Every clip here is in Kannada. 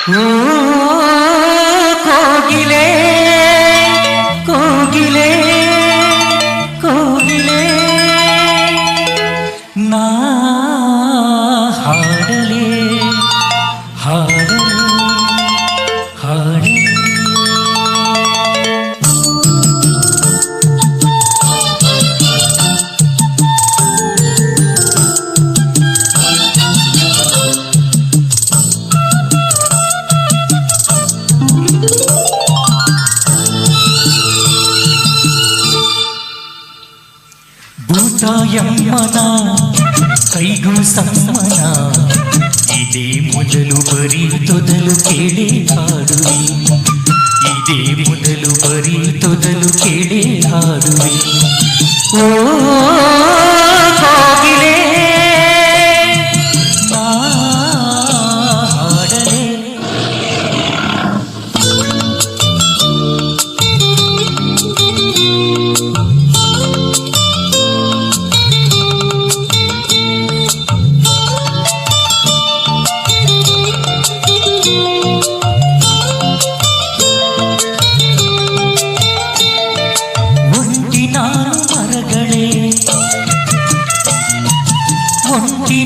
ಓ ಕೋಗಿಲೆ ಕೋಗಿಲೆ ಕೋಗಿಲೆ ನಾ ಹಾಡಲೆ ಹಾಡಲೆ ಹಾಡಲೆ ಭೂತಾಯಮ್ಮನ ಕೈಗೂ ಸಮ್ಮನ ಇದೇ ಮೊದಲು ಬರೀ ತೊದಲು ಕೇಳಿ ಹಾಡುವೆ ಇದೇ ಮೊದಲು ಬರೀ ತೊದಲು ಕೇಳಿ ಹಾಡುವೆ ಓ ಕೋಗಿಲೆ ನಾ ಹಾಡಲೆ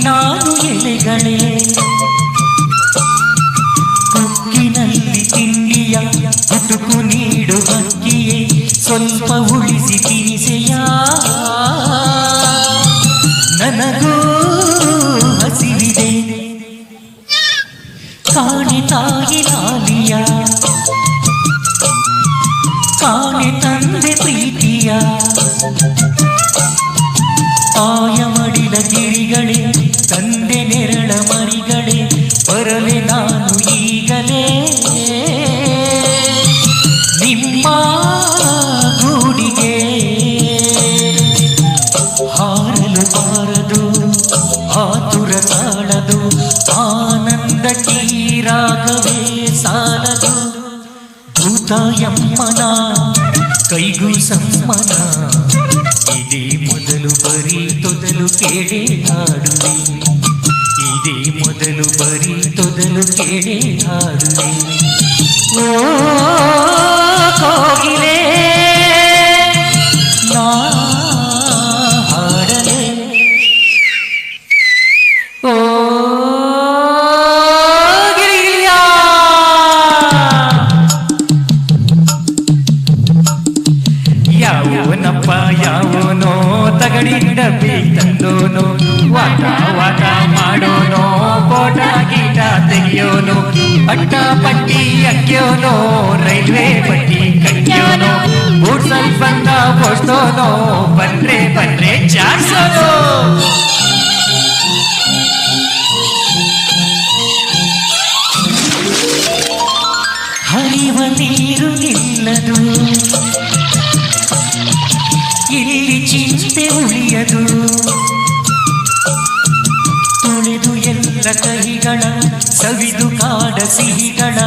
ನಾನು ಎಲೆಗಳೇ ಕೊಕ್ಕಿನಲ್ಲಿ ತಿಂಡಿಯ ಗುಟುಕು ನೀಡು ಹಕ್ಕಿಯೇ ಸ್ವಲ್ಪ ಉಳಿಸಿ ತಿನಿಸೆಯ ನನಗೂ ಹಸಿವಿದೆ ಕಾಣೆ ತಾಯಿ ಲಾಲಿಯ ಕಾಣೆ ತಂದೆ ಪ್ರೀತಿಯ ಆಯ ಮಡಿಲ ಗಿರಿಗಳೇ ತಂದೆ ನೆರಳ ಮರಿಗಳೇ ಬರಲೆ ನಾನು ಈಗಲೇ ನಿಮ್ಮ ಗೂಡಿಗೆ ಹಾರಲು ಬಾರದು ಆತುರ ತಾಳದು ಆನಂದ ಕೀರಾಗವೇ ಸಾಲದು ಭೂತಾಯಮ್ಮನ ಕೈಗೂ ಸಮ್ಮನ ಇದೇ ಮೊದಲು ಬರೀ ತೊದಲು ಕೇಳಿ ಹಾಡುವೆ ಇದೇ ಮೊದಲು ಬರೀ ತೊದಲು ಕೇಳಿ ಹಾಡುವೆ ಓ ಕೋಗಿಲೆ ನಾ ಹಾಡಲೆ ಓ ಯಾವನಪ್ಪ ಯಾವನೋ ತಗಡಿ ಡಬ್ಬಿ ತಂದೋನು ವಾಟ ವಾಟ ಮಾಡೋನೋ ಬೋಟ ಗೀಟ ತೆಗಿಯೋನು ಅಟ್ಟ ಪಟ್ಟಿ ಅಕ್ಯೋನೋ ರೈಲ್ವೆ ಪಟ್ಟಿ ಕಟ್ಯೋನೋ ಬೂಟ್ಸಲ್ ಬಂದ ಬೋಸ್ತೋನೋ ಬಂದ್ರೆ ಬಂದ್ರೆ ಚಾರ್ಸೋನು ಹರಿವ ನೀರು ನಿಲ್ಲದು ಇಲ್ಲಿ ಚಿಂತೆ ಉಳಿಯದು ತುಳಿದು ಎಲ್ಲ ಕೈಗಳ ಸವಿದು ಕಾಡ ಸಿಹಿಗಳ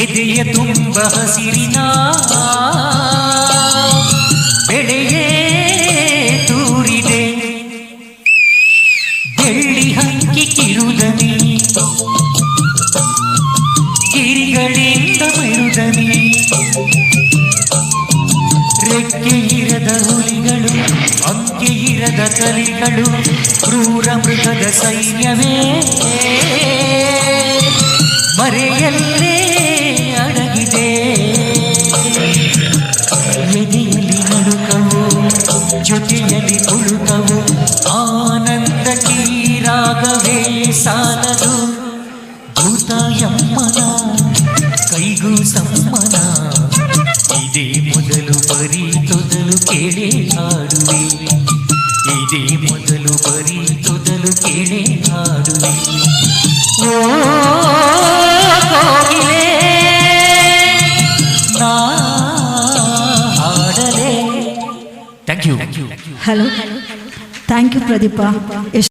ಎದೆಯ ತುಂಬ ಹಸಿರಿನ ಬೆಳೆಯೇ ತೂರಿದೆ ಬೆಳ್ಳಿ ಹಕ್ಕಿ ಕಿರುದನಿ ಗಿರಿಗಳಿಂದ ಮೆರುದನಿ ರೆಕ್ಕೆ ಇರದ ಹುಲಿಗಳು ಅಂಕೆ ಇರದ ಕಲಿಗಳು ಕ್ರೂರ ಮೃಗದ ಸೈನ್ಯವೇ ಮರೆಯಲ್ಲೇ ಅಡಗಿದೆ ಎದೆಯಲ್ಲಿ ನಡುಕವು ಜೊತೆಯಲ್ಲಿ ಕುಳುಕವು ಆನಂದ ಕೀರಾಗವೇ ಸಾಲದು ಭೂತಾಯಮ್ಮನ ಕೈಗೂ ಸಮ್ಮನ ಇದೇ ಮೊದಲು ಬರೀ ತೊದಲು ಕೇಳಿ ಹಾಡುವೆ ಇದೇ ಮೊದಲು ಬರೀ ತೊದಲು ಕೇಳಿ ಹಾಡುವೆ ಓ ಕೋಗಿಲೆ ನಾ ಹಾಡಲೆ thank you hello thank you Pradeep.